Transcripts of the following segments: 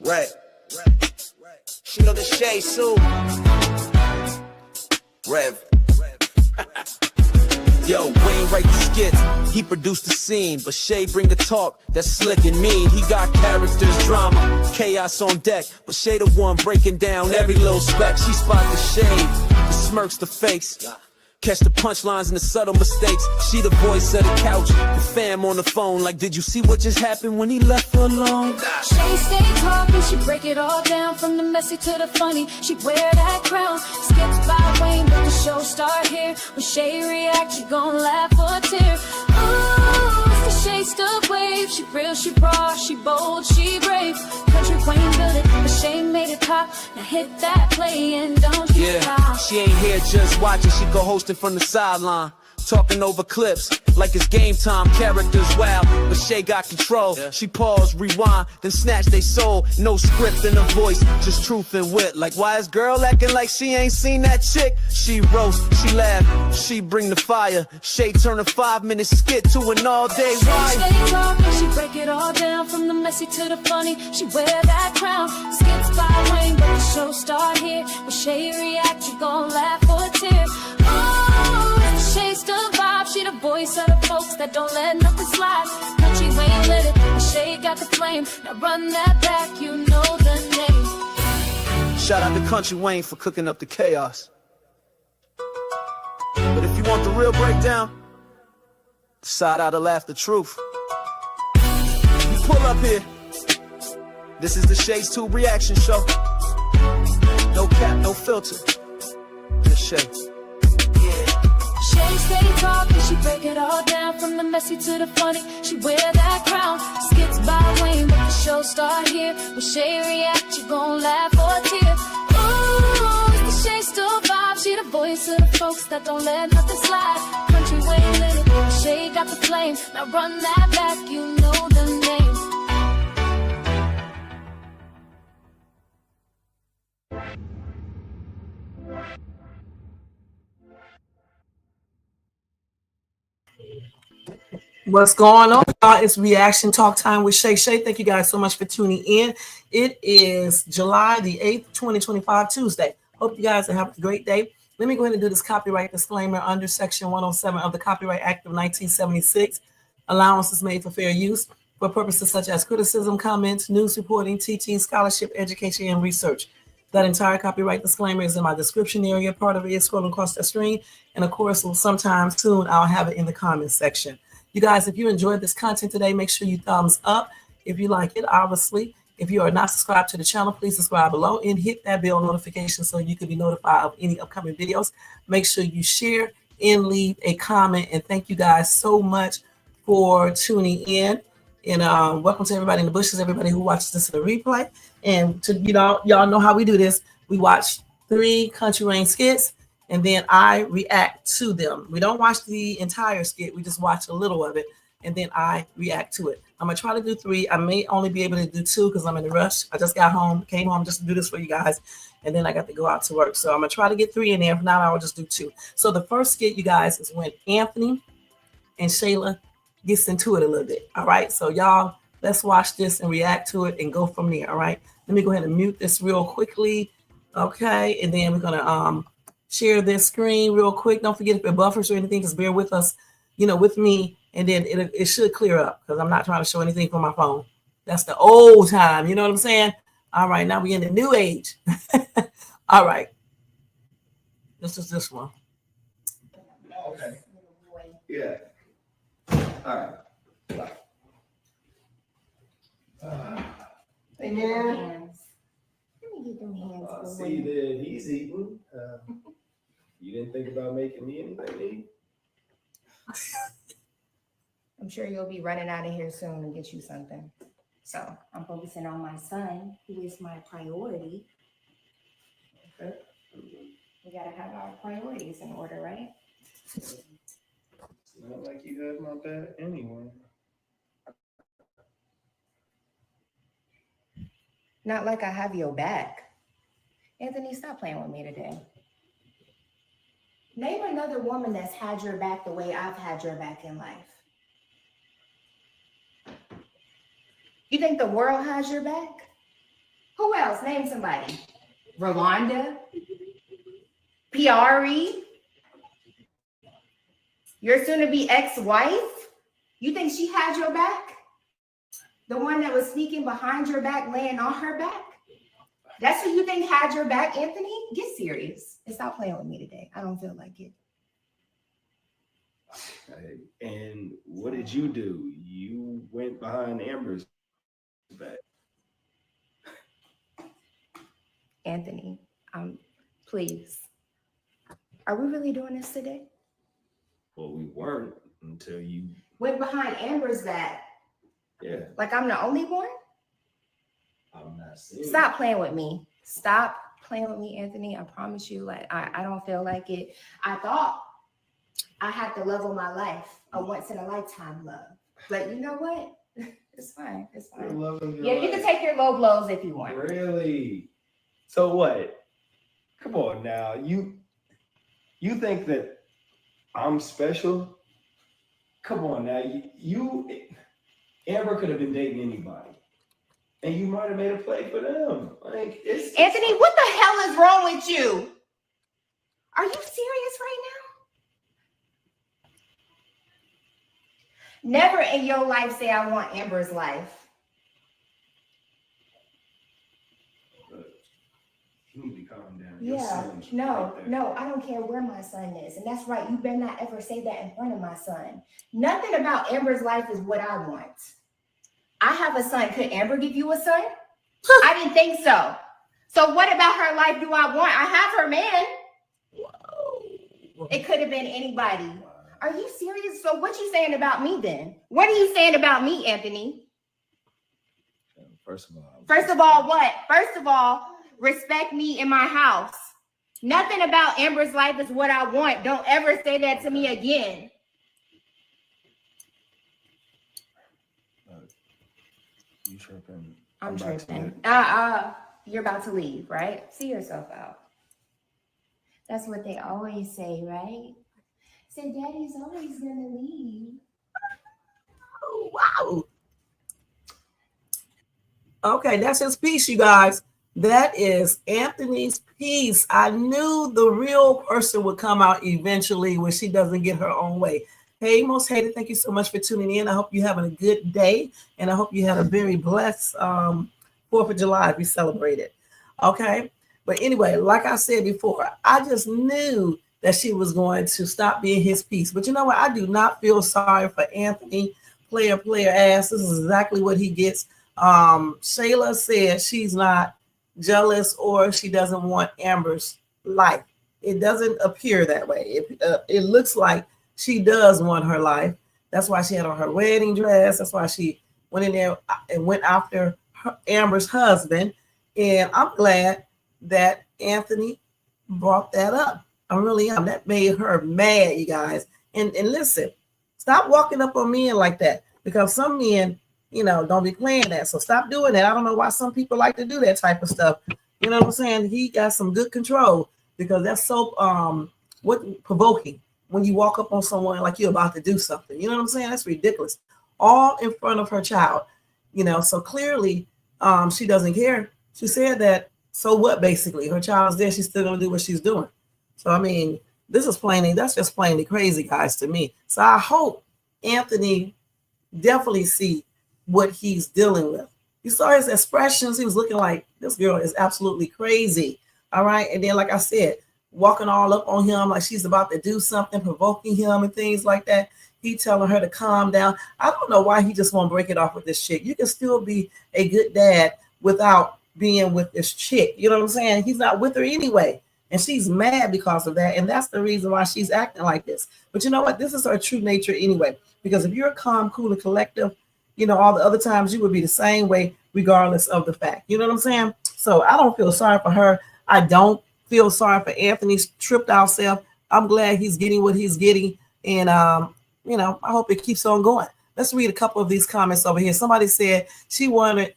Right. Shoot on the Shay Sue. Rev. Yo, Wayne write the skits, he produced the scene, but Shay bring the talk that's slick and mean. He got characters, drama, chaos on deck, but Shay the one breaking down every little speck. She spot the shade, the smirks, the face, catch the punchlines and the subtle mistakes. She the voice of the couch, the fam on the phone. Like, did you see what just happened when he left her alone? She stay talking, she break it all down, from the messy to the funny. She wear that crown, skits by Wayne, but the show start here. When Shay react, you gon' laugh or tear. Ooh, it's the Shay stuff wave. She real, she raw, she bold, she brave. Kountry Wayne built it, but Shay made it pop. Now hit that play and don't you stop. She ain't here just watching, she co-hosting from the sideline, talking over clips like it's game time. Characters wild, but Shay got control. She pause, rewind, then snatch they soul. No script in her voice, just truth and wit. Like, why is girl acting like she ain't seen that chick? She roast, she laugh, she bring the fire. Shay turn a 5-minute skit to an all-day ride. She stay talking, she break it all down, from the messy to the funny. She wear that crown, skits by Wayne, but the show start here. When Shay react, you gon' laugh or tear. Oh, Shay's the vibe, she the voice of the folks that don't let nothing slide. Kountry Wayne lit it, and Shay got the flame. Now run that back, you know the name. Shout out to Kountry Wayne for cooking up the chaos. But if you want the real breakdown, side out to laugh the truth. You pull up here. This is the Shay's 2 reaction show. No cap, no filter. Just Shay. Shay stay talking, she break it all down, from the messy to the funny. She wear that crown, skits by Wayne, but the show start here. When Shay react, you gon' laugh or tear. Ooh, it's the Shay still vibe, she the voice of the folks that don't let nothing slide. Kountry Wayne lit it, Shay got the flame. Now run that back, you know the name. What's going on, y'all? It's Reaction Talk Time with Shay. Thank you guys so much for tuning in. It is July the 8th, 2025, Tuesday. Hope you guys are having a great day. Let me go ahead and do this copyright disclaimer under Section 107 of the Copyright Act of 1976. Allowance is made for fair use for purposes such as criticism, comments, news reporting, teaching, scholarship, education, and research. That entire copyright disclaimer is in my description area. Part of it is scrolling across the screen. And of course, sometime soon, I'll have it in the comments section. You guys, if you enjoyed this content today, make sure you thumbs up. If you like it, obviously. If you are not subscribed to the channel, please subscribe below and hit that bell notification so you can be notified of any upcoming videos. Make sure you share and leave a comment. And thank you guys so much for tuning in. And welcome to everybody in the bushes, everybody who watches this in the replay. And to y'all know how we do this. We watch 3 Kountry Wayne skits, and then I react to them. We don't watch the entire skit. We just watch a little of it, and then I react to it. I'm going to try to do 3. I may only be able to do 2 because I'm in a rush. I just came home just to do this for you guys, and then I got to go out to work. So I'm going to try to get 3 in there. If not, I will just do 2. So the first skit, you guys, is when Anthony and Shayla gets into it a little bit. All right? So y'all, let's watch this and react to it and go from there. All right? Let me go ahead and mute this real quickly. Okay? And then we're going to share this screen real quick. Don't forget if it buffers or anything, just bear with us, with me, and then it should clear up because I'm not trying to show anything from my phone. That's the old time. You know what I'm saying? All right, now we're in the new age. All right. This is this one. Okay. Yeah. All right. Hey, man. I see that he's eating. You didn't think about making me anything to eat? I'm sure you'll be running out of here soon and get you something. So I'm focusing on my son, who is my priority. Okay. We gotta have our priorities in order, right? It's not like you have my back anyway. Not like I have your back. Anthony, stop playing with me today. Name another woman that's had your back the way I've had your back in life. You think the world has your back? Who else? Name somebody. Rolanda, Piari, your soon-to-be ex-wife. You think she had your back? The one that was sneaking behind your back, laying on her back? That's who you think had your back, Anthony? Get serious and stop playing with me today. I don't feel like it. And what did you do? You went behind Amber's back. Anthony, please. Are we really doing this today? Well, we weren't until you went behind Amber's back. Yeah. Like I'm the only one? I'm not serious. Stop playing with me. Stop playing with me, Anthony. I promise you, like I don't feel like it. I thought I had the love of my life, a once in a lifetime love. But you know what? It's fine. It's fine. Yeah, you can take your low blows if you want. Really? So what? Come on now. You think that I'm special? Come on now. Amber could have been dating anybody. And you might have made a play for them. Like Anthony, what the hell is wrong with you? Are you serious right now? Never in your life say I want Amber's life. You need to calm down. Yeah, no, I don't care where my son is. And that's right. You better not ever say that in front of my son. Nothing about Amber's life is what I want. I have a son. Could Amber give you a son? I didn't think so. So what about her life do I want? I have her man. Whoa. It could have been anybody. Are you serious? So what you saying about me then? What are you saying about me, Anthony? First of all, what? First of all, respect me in my house. Nothing about Amber's life is what I want. Don't ever say that to me again. You tripping? I'm tripping. You're about to leave, right? See yourself out. That's what they always say, right? Say, Daddy's always gonna leave. Oh, wow. Okay, that's his piece, you guys. That is Anthony's piece. I knew the real person would come out eventually when she doesn't get her own way. Hey, Most Hated, thank you so much for tuning in. I hope you're having a good day, and I hope you had a very blessed 4th of July if you celebrate it. Okay? But anyway, like I said before, I just knew that she was going to stop being his piece. But you know what? I do not feel sorry for Anthony. Player ass. This is exactly what he gets. Shayla said she's not jealous or she doesn't want Amber's life. It doesn't appear that way. It looks like she does want her life. That's why she had on her wedding dress. That's why she went in there and went after Amber's husband. And I'm glad that Anthony brought that up. I really am. That made her mad, you guys. And listen, stop walking up on men like that, because some men, don't be playing that. So stop doing that. I don't know why some people like to do that type of stuff. You know what I'm saying? He got some good control, because that's so provoking when you walk up on someone like you're about to do something. You know what I'm saying? That's ridiculous. All in front of her child. So clearly she doesn't care. She said that, so what, basically? Her child's there. She's still going to do what she's doing. So, I mean, that's just plainly crazy, guys, to me. So I hope Anthony definitely see what he's dealing with. You saw his expressions. He was looking like, this girl is absolutely crazy. All right. And then, like I said, walking all up on him like she's about to do something, provoking him and things like that. He telling her to calm down. I don't know why he just won't break it off with this chick. You can still be a good dad without being with this chick. You know what I'm saying? He's not with her anyway. And she's mad because of that. And that's the reason why she's acting like this. But you know what? This is her true nature anyway. Because if you're calm, cool, and collective, all the other times you would be the same way, regardless of the fact. You know what I'm saying? So I don't feel sorry for her. I don't feel sorry for Anthony's tripped out self. I'm glad he's getting what he's getting. And, I hope it keeps on going. Let's read a couple of these comments over here. Somebody said she wanted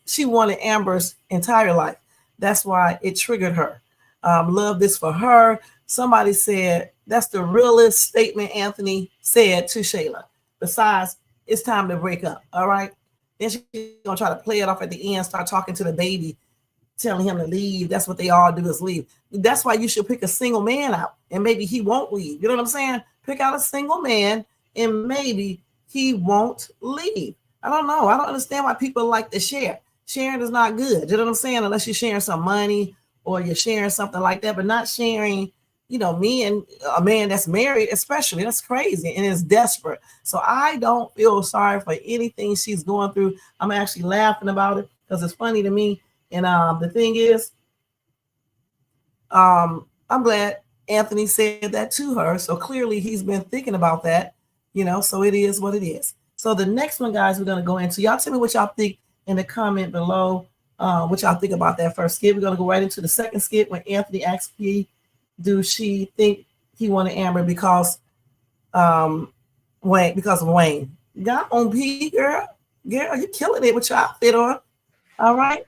Amber's entire life. That's why it triggered her. Love this for her. Somebody said that's the realest statement Anthony said to Shayla. Besides, it's time to break up. All right. Then she's gonna try to play it off at the end, start talking to the baby telling him to leave. That's what they all do is leave. That's why you should pick a single man out, and maybe he won't leave. You know what I'm saying? Pick out a single man, and maybe he won't leave. I don't know. I don't understand why people like to share. Sharing is not good. You know what I'm saying? Unless you're sharing some money or you're sharing something like that, but not sharing, me and a man that's married, especially. That's crazy and is desperate. So I don't feel sorry for anything she's going through. I'm actually laughing about it because it's funny to me. And the thing is, I'm glad Anthony said that to her. So clearly he's been thinking about that, so it is what it is. So the next one, guys, we're going to go into. Y'all tell me what y'all think in the comment below, what y'all think about that first skit. We're going to go right into the second skit when Anthony asks me, do she think he wanted Amber because of Wayne? Got on P, girl. Girl, you killing it with your outfit on. All right.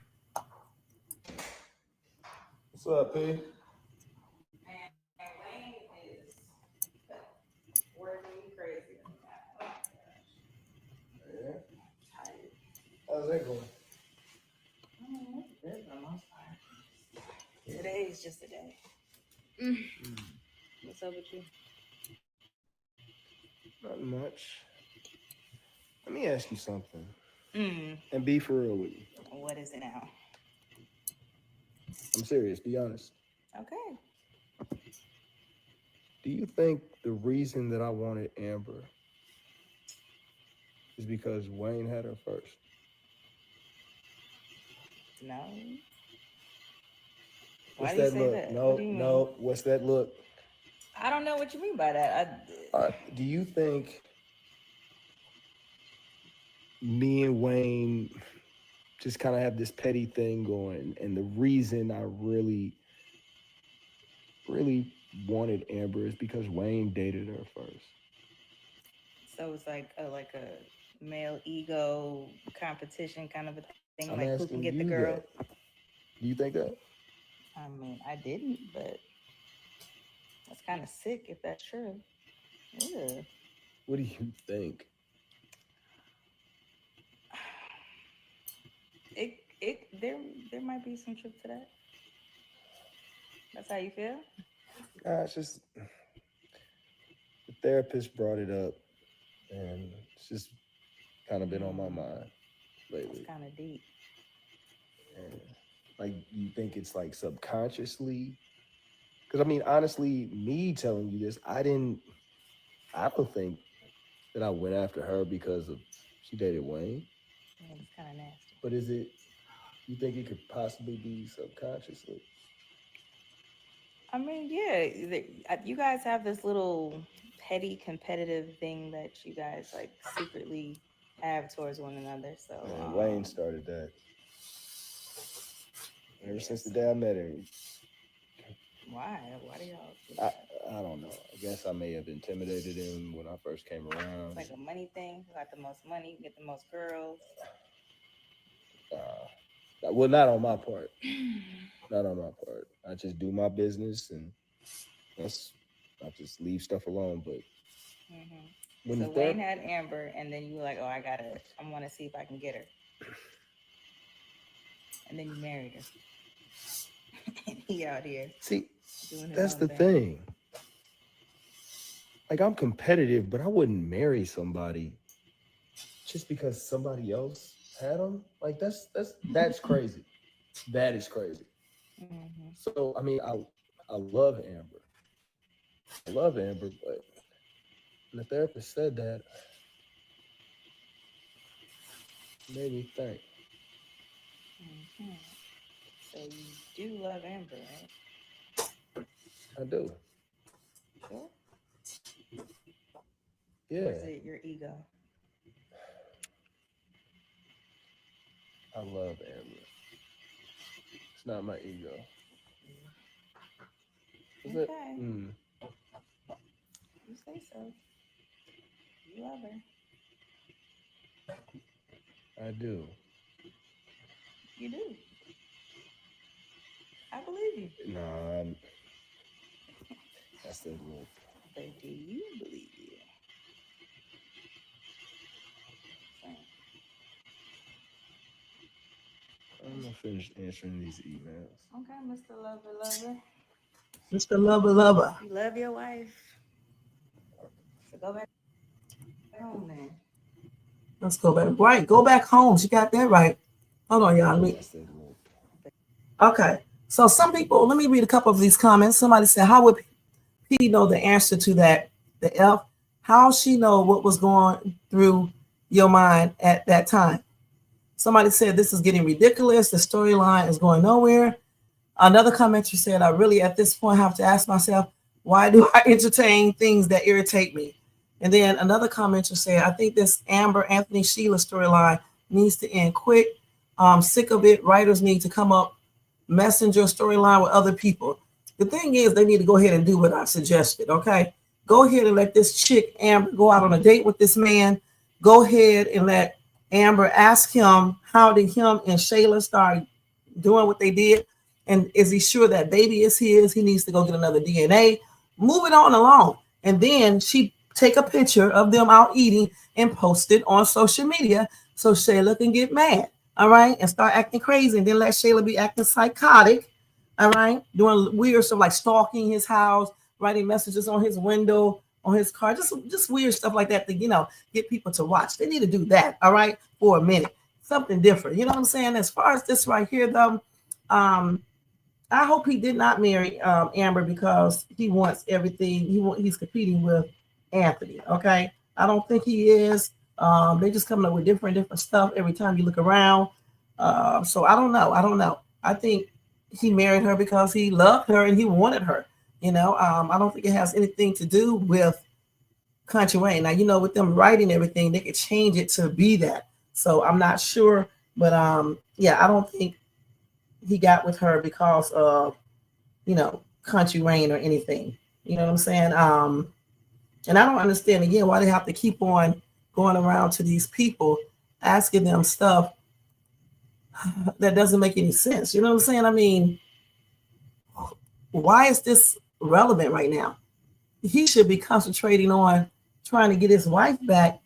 What's up, P? How's that going? Today is just a day. What's up with you? Not much. Let me ask you something. And be for real with you. What is it now? I'm serious, be honest. Okay. Do you think the reason that I wanted Amber is because Wayne had her first? No. What's Why do you that say look? that? No, What do you mean? no. What's that look? I don't know what you mean by that. Do you think me and Wayne just kind of have this petty thing going, and the reason I really wanted Amber is because Wayne dated her first? So it's like a male ego competition kind of a thing, I'm like who asking can get you the girl. that. Do you think that? I mean, I didn't, but that's kind of sick if that's true. Yeah. What do you think? There might be some truth to that. That's how you feel? It's just the therapist brought it up, and it's just kind of been on my mind lately. It's kind of deep. And like, you think it's like subconsciously? Because I mean, honestly, me telling you this, I don't think that I went after her because of she dated Wayne. Yeah, it's kind of nasty. But is it? You think it could possibly be subconsciously? I mean, yeah, you guys have this little petty competitive thing that you guys like secretly have towards one another. So Man, Wayne started that. Ever since the day I met him. Why? Why do y'all do I that? don't know. I guess I may have intimidated him when I first came around. It's like a money thing. Who got the most money? You get the most girls. Well, not on my part. Not on my part. I just do my business, and I just leave stuff alone. But when so Wayne had Amber, and then you were like, "Oh, I want to see if I can get her," and then you married her. And he out here. See, doing that's the thing. Like, I'm competitive, but I wouldn't marry somebody just because somebody else had them. Like, that's crazy. That is crazy. So I mean, I love Amber. I love Amber, but when the therapist said that, it made me think. So you do love Amber, right? I do. Sure. Yeah. Or is it your ego? I love Amber. It's not my ego. Is okay. it? You say so. You love her. I do. You do. I believe you. Nah, that's the look. But do you believe you? I'm gonna finish answering these emails. Okay, Mr. Lover. Mr. Lover. You love your wife. So go back home then. Let's go back. Right, go back home. She got that right. Hold on, y'all. Okay. So some people, let me read a couple of these comments. Somebody said, how would P know the answer to that? The F, how she know what was going through your mind at that time? Somebody said, this is getting ridiculous. The storyline is going nowhere. Another commenter said, I really at this point have to ask myself, why do I entertain things that irritate me? And then another commenter said, I think this Amber Anthony Sheila storyline needs to end quick. I'm sick of it. Writers need to come up, messenger storyline with other people. The thing is, they need to go ahead and do what I suggested, okay? Go ahead and let this chick, Amber, go out on a date with this man. Go ahead and let Amber ask him, how did him and Shayla start doing what they did? And is he sure that baby is his? He needs to go get another DNA. Move it on along. And then she take a picture of them out eating and post it on social media so Shayla can get mad, all right? And start acting crazy. And then let Shayla be acting psychotic, all right? Doing weird stuff like stalking his house, writing messages on his window, on his car, just weird stuff like that to, get people to watch. They need to do that, all right, for a minute. Something different. You know what I'm saying? As far as this right here, though, I hope he did not marry Amber because he wants everything. He's competing with Anthony, okay? I don't think he is. They're just coming up with different stuff every time you look around. So I don't know. I think he married her because he loved her and he wanted her. I don't think it has anything to do with Kountry Wayne. Now, with them writing everything, they could change it to be that. So I'm not sure, but yeah, I don't think he got with her because of, Kountry Wayne or anything. You know what I'm saying? And I don't understand again why they have to keep on going around to these people asking them stuff that doesn't make any sense. You know what I'm saying? I mean, why is this relevant right now? He should be concentrating on trying to get his wife back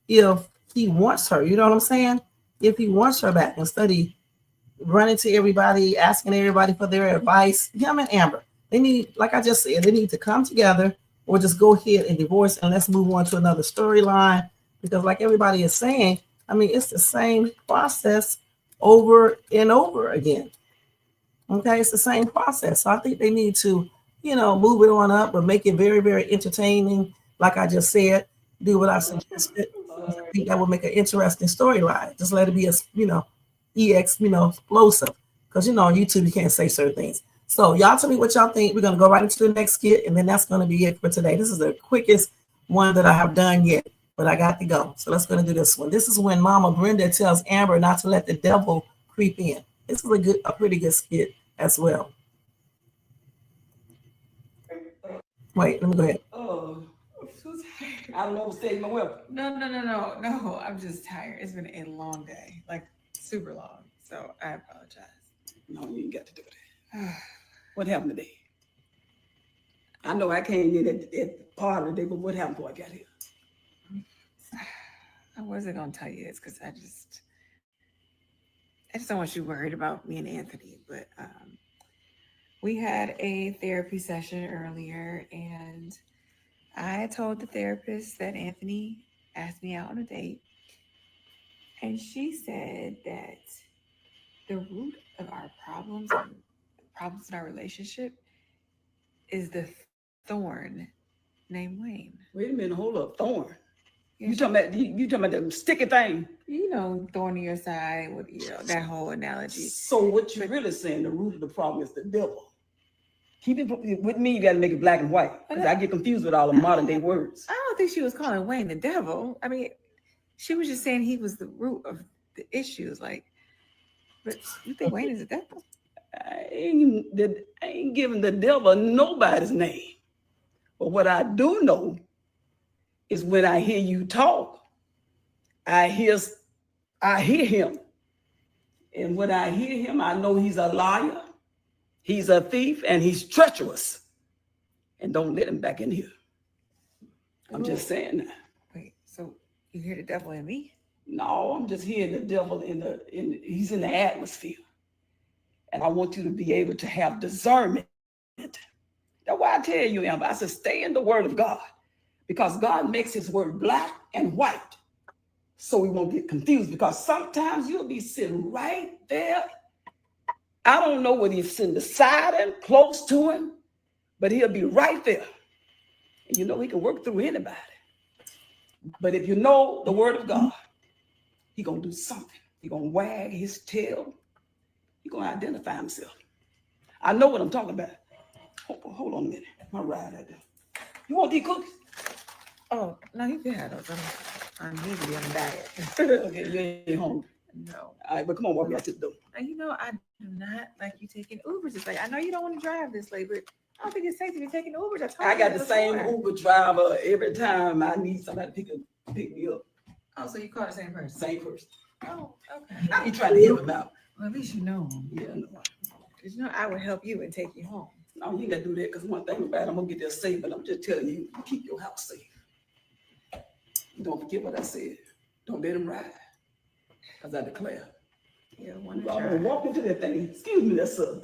if he wants her. You know what I'm saying? If he wants her back, instead of running to everybody, asking everybody for their advice. Him and Amber, they need, like I just said, they need to come together or just go ahead and divorce and let's move on to another storyline. Because like everybody is saying, I mean, it's the same process over and over again. Okay, it's the same process. So I think they need to, move it on up, but make it very, very entertaining. Like I just said, do what I suggested. I think that would make an interesting storyline. Just let it be explosive. Because, on YouTube, you can't say certain things. So y'all tell me what y'all think. We're going to go right into the next skit, and then that's going to be it for today. This is the quickest one that I have done yet, but I got to go. So let's go and do this one. This is when Mama Brenda tells Amber not to let the devil creep in. This is a pretty good skit as well. Wait, let me go ahead. Oh, I don't overstay my welcome. No. I'm just tired. It's been a long day, like super long. So I apologize. No, you ain't got to do that. What happened today? I know I came in at the part of the day, but what happened before I got here? I wasn't gonna tell you this because I just don't want you worried about me and Anthony. But we had a therapy session earlier, and I told the therapist that Anthony asked me out on a date, and she said that the root of our problems in our relationship is the thorn named Wayne. Wait a minute, hold up, thorn. Yeah. You talking about the sticky thing? Thorn in your side with that whole analogy. So what you're really saying, the root of the problem is the devil. Keep it with me, you gotta make it black and white. Because I get confused with all the modern day words. I don't think she was calling Wayne the devil. I mean, she was just saying he was the root of the issues. But you think Wayne is the devil? I ain't giving the devil nobody's name. But what I do know is when I hear you talk, I hear him. And when I hear him, I know he's a liar, he's a thief, and he's treacherous. And don't let him back in here. I'm just saying that. Wait, so you hear the devil in me? No, I'm just hearing the devil he's in the atmosphere. And I want you to be able to have discernment. That's why I tell you, Amber, I said, stay in the word of God, because God makes his word black and white. So we won't get confused, because sometimes you'll be sitting right there. I don't know whether he's sitting beside him, close to him, but he'll be right there. And you know, he can work through anybody. But if you know the word of God, he's going to do something. He's going to wag his tail. He's going to identify himself. I know what I'm talking about. Hold on a minute. My ride out there. You want these cookies? Oh, no, you can have those. I'm usually on a diet. Okay, you ain't hungry. No. All right, but come on, walk me out to the door. And you know, I do not like you taking Ubers. It's like, I know you don't want to drive this late, but I don't think it's safe to be taking Ubers. I got the same Uber driver every time I need somebody to pick me up. Oh, so you call the same person? Same person. Oh, okay. I be trying to help him out. Well, at least you know him. Yeah, no. Because you know, I would help you and take you home. No, you ain't gotta do that, because one thing about it, I'm gonna get there safe, but I'm just telling you, keep your house safe. Don't forget what I said. Don't let him ride. Because I declare. Yeah, I'm one gonna to walk into that thing. Excuse me, that's up.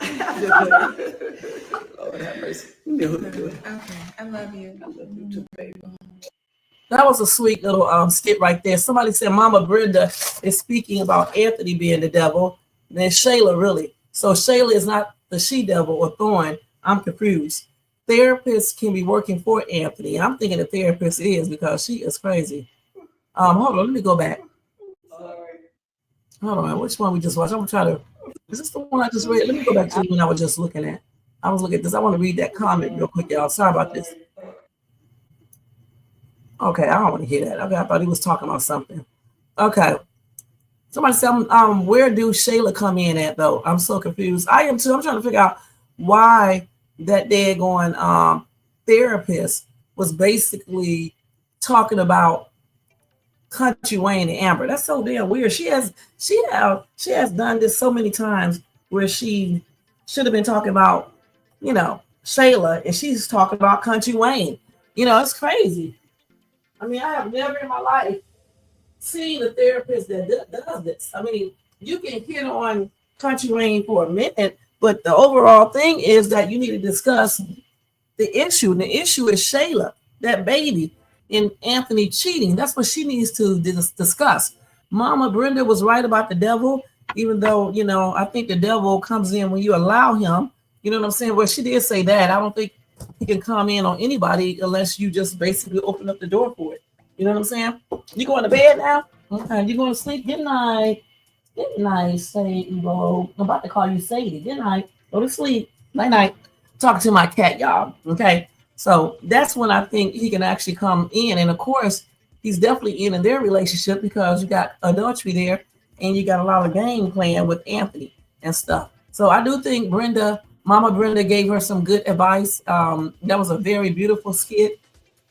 Lord have mercy. You know what to do. Okay, I love you. I love you too, baby. That was a sweet little skit right there. Somebody said Mama Brenda is speaking about Anthony being the devil. Then Shayla, really. So Shayla is not the she-devil or thorn. I'm confused. Therapists can be working for Anthony. I'm thinking the therapist is, because she is crazy. Hold on, let me go back. Hold on, which one we just watched? I'm gonna try to. Is this the one I just read? Let me go back to the one I was just looking at. I was looking at this. I want to read that comment real quick, y'all. Sorry about this. Okay, I don't want to hear that. Okay, I thought he was talking about something. Okay. Somebody said, where do Shayla come in at, though? I'm so confused. I am too. I'm trying to figure out why that daggone therapist was basically talking about Kountry Wayne and Amber. That's so damn weird. She has done this so many times where she should have been talking about, you know, Shayla, and she's talking about Kountry Wayne. You know, it's crazy. I mean, I have never in my life seen a therapist that does this. I mean, you can hit on Kountry Wayne for a minute, but the overall thing is that you need to discuss the issue. And the issue is Shayla, that baby, and Anthony cheating. That's what she needs to discuss. Mama Brenda was right about the devil, even though, you know, I think the devil comes in when you allow him. You know what I'm saying? Well, she did say that. I don't think he can come in on anybody unless you just basically open up the door for it. You know what I'm saying? You going to bed now? Okay, you going to sleep? Good night. Good night, Sadie. I'm about to call you Sadie. Good night. Go to sleep. Night night. Talking to my cat, y'all. Okay. So that's when I think he can actually come in. And of course, he's definitely in their relationship, because you got adultery there and you got a lot of game playing with Anthony and stuff. So I do think Mama Brenda gave her some good advice. That was a very beautiful skit.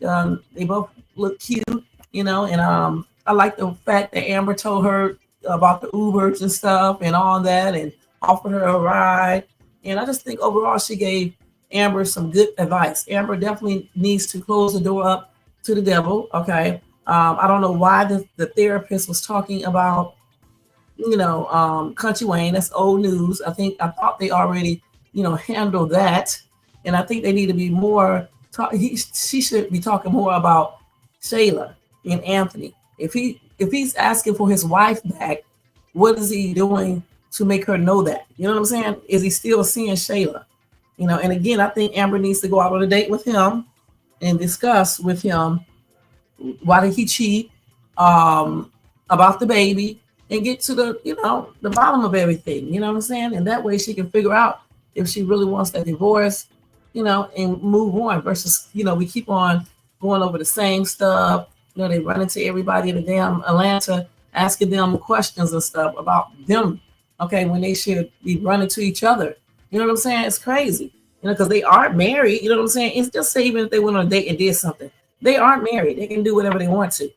They both look cute, you know, and I like the fact that Amber told her about the Ubers and stuff and all that and offered her a ride. And I just think overall she gave Amber some good advice. Amber definitely needs to close the door up to the devil. Okay. I don't know why the therapist was talking about, you know, Kountry Wayne. That's old news. I thought they already, you know, handled that. And I think they need to be more, she should be talking more about Shayla and Anthony. If he's asking for his wife back, what is he doing to make her know that? You know what I'm saying? Is he still seeing Shayla? You know, and again, I think Amber needs to go out on a date with him and discuss with him why did he cheat, about the baby, and get to the, you know, the bottom of everything. You know what I'm saying? And that way she can figure out if she really wants that divorce, you know, and move on, versus, you know, we keep on going over the same stuff. You know, they run into everybody in the damn Atlanta asking them questions and stuff about them, okay, when they should be running to each other. You know what I'm saying? It's crazy, you know, because they aren't married. You know what I'm saying? It's just say even if they went on a date and did something, they aren't married. They can do whatever they want to.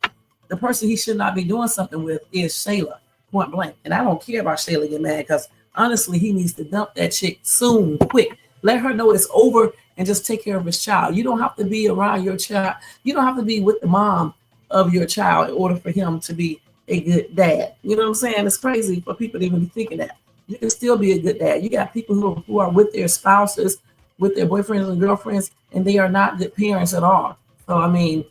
The person he should not be doing something with is Shayla, point blank. And I don't care about Shayla getting mad, because honestly, he needs to dump that chick soon, quick. Let her know it's over and just take care of his child. You don't have to be around your child. You don't have to be with the mom of your child in order for him to be a good dad. You know what I'm saying? It's crazy for people to even be thinking that. you can still be a good dad. You got people who are with their spouses, with their boyfriends and girlfriends, and they are not good parents at all. So, I mean,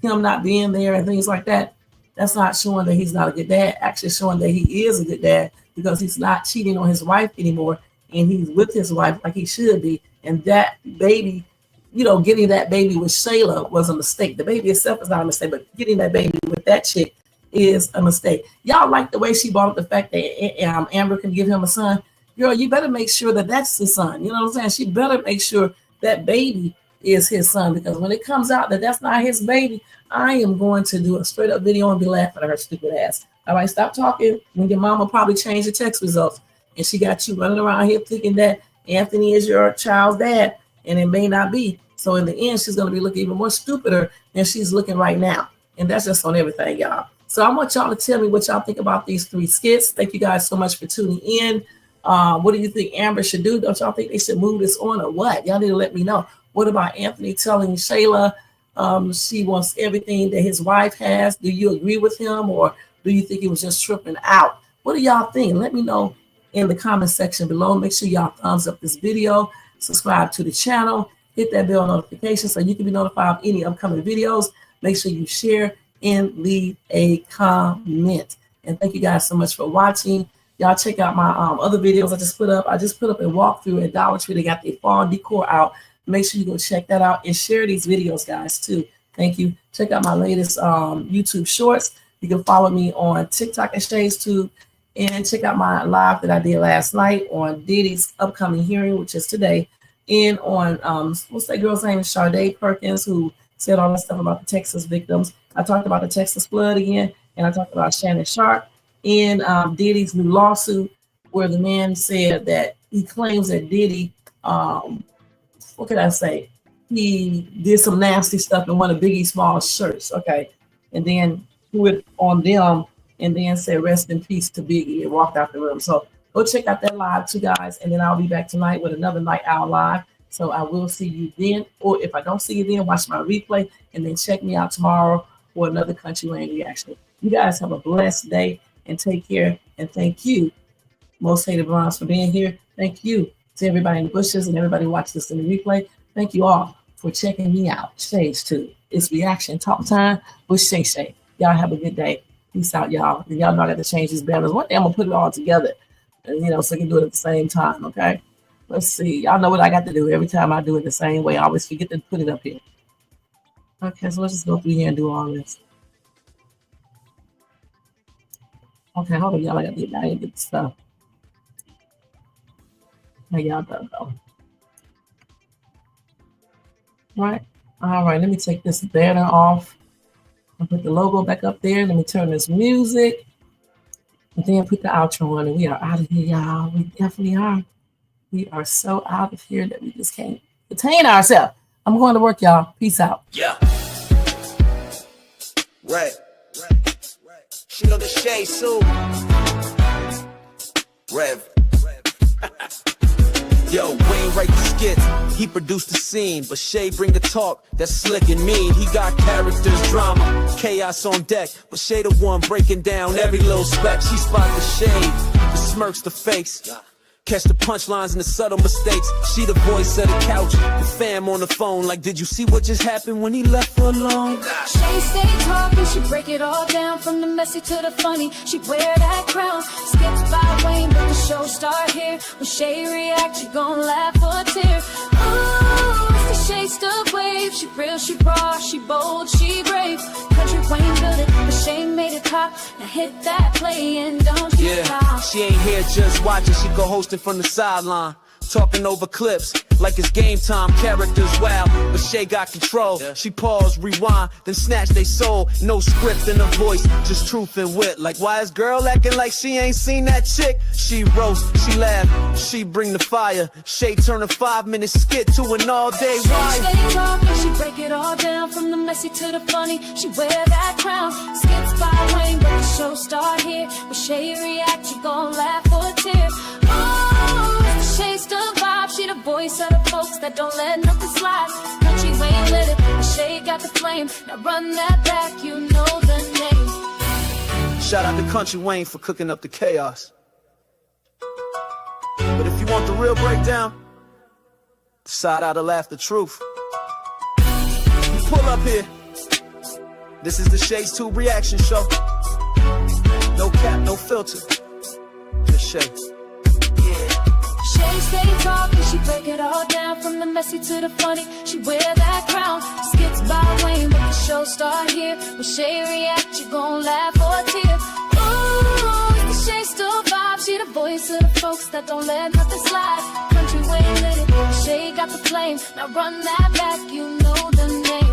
him not being there and things like that, that's not showing that he's not a good dad, actually showing that he is a good dad because he's not cheating on his wife anymore and he's with his wife like he should be. And that baby, you know, getting that baby with Shayla was a mistake. The baby itself is not a mistake, but getting that baby with that chick is a mistake. Y'all like the way she brought up the fact that Amber can give him a son. Girl, you better make sure that that's his son. You know what I'm saying? She better make sure that baby is his son, because when it comes out that that's not his baby, I am going to do a straight up video and be laughing at her stupid ass. All right, stop talking when your mama probably changed the text results and she got you running around here thinking that Anthony is your child's dad, and it may not be. So in the end, she's going to be looking even more stupider than she's looking right now. And that's just on everything, y'all. So I want y'all to tell me what y'all think about these 3 skits. Thank you guys so much for tuning in. What do you think Amber should do? Don't y'all think they should move this on or what? Y'all need to let me know. What about Anthony telling Shayla she wants everything that his wife has? Do you agree with him, or do you think he was just tripping out? What do y'all think? Let me know in the comment section below. Make sure y'all thumbs up this video, subscribe to the channel, hit that bell notification so you can be notified of any upcoming videos. Make sure you share and leave a comment. And thank you guys so much for watching. Y'all check out my other videos I just put up. I just put up a walkthrough at Dollar Tree. They got the fall decor out. Make sure you go check that out and share these videos, guys, too. Thank you. Check out my latest YouTube shorts. You can follow me on TikTok and Shay's too. And check out my live that I did last night on Diddy's upcoming hearing, which is today. And on, what's that girl's name? Sade Perkins, who said all that stuff about the Texas victims. I talked about the Texas flood again, and I talked about Shannon Sharp and Diddy's new lawsuit, where the man said that he claims that Diddy, what can I say? He did some nasty stuff in one of Biggie Small's shirts, okay? And then threw it on them and then said, rest in peace to Biggie, and walked out the room. So go check out that live too, guys. And then I'll be back tonight with another Night Owl Live. So I will see you then. Or if I don't see you then, watch my replay and then check me out tomorrow for another Kountry Wayne reaction. You guys have a blessed day and take care. And thank you, Most Hated Bronze, for being here. Thank you to everybody in the bushes and everybody watching this in the replay. Thank you all for checking me out. Stage 2. It's reaction talk time with Shay Shay. Y'all have a good day. Peace out, y'all. And y'all know I got to change these banners. One day I'm going to put it all together, and, you know, so I can do it at the same time, okay? Let's see. Y'all know what I got to do. Every time I do it the same way, I always forget to put it up here. Okay, so let's just go through here and do all this. Okay, hold on, y'all. I got to get the stuff. How y'all done, though? Right. All right, let me take this banner off and put the logo back up there. Let me turn this music and then put the outro on, and we are out of here, y'all. We definitely are. We are so out of here that we just can't contain ourselves. I'm going to work, y'all. Peace out. Yeah. Right. She know the shade soon. Rev. Yo, Wayne write the skits, he produced the scene, but Shay bring the talk that's slick and mean. He got characters, drama, chaos on deck, but Shay the one breaking down every little speck. She spot the shade, the smirks, the face, catch the punchlines and the subtle mistakes. She the voice of the couch, the fam on the phone, like, did you see what just happened when he left for alone? She stay talking, she break it all down, from the messy to the funny. She wear that crown, skits by Wayne, but the show start here. When Shay react, you gon' laugh or tear. Ooh, it's the Shay stuff wave. She real, she raw, she bold, she brave. Kountry Wayne built it, but Shay made it pop. Now hit that play and don't you stop. She ain't here just watching, she go hosting from the sideline, talking over clips like it's game time. Characters wild, but Shay got control. She pause, rewind, then snatch they soul. No script in her voice, just truth and wit. Like, why is girl acting like she ain't seen that chick? She roast, she laugh, she bring the fire. Shay turn a 5-minute skit to an all-day ride. She stay talking, she break it all down, from the messy to the funny. She wear that crown, skits by Wayne, but the show start here. When Shay react, you gon' laugh or tear. Oh, Shay's the vibe, she the voice of the folks that don't let nothing slide. Kountry Wayne lit it, and Shay got the flame. Now run that back, you know the name. Shout out to Kountry Wayne for cooking up the chaos. you want the real breakdown, decide how to laugh the truth. You pull up here. This is the Shay's 2 reaction show. No cap, no filter. Just Shay. Shay stay talking, she break it all down from the messy to the funny. She wear that crown. Skits by Wayne, but the show start here. When Shay react, you gon' laugh or tear. Ooh, it's the Shay still vibe. She the voice of the folks that don't let nothing slide. Kountry Wayne lit it, Shay got the flame. Now run that back, you know the name.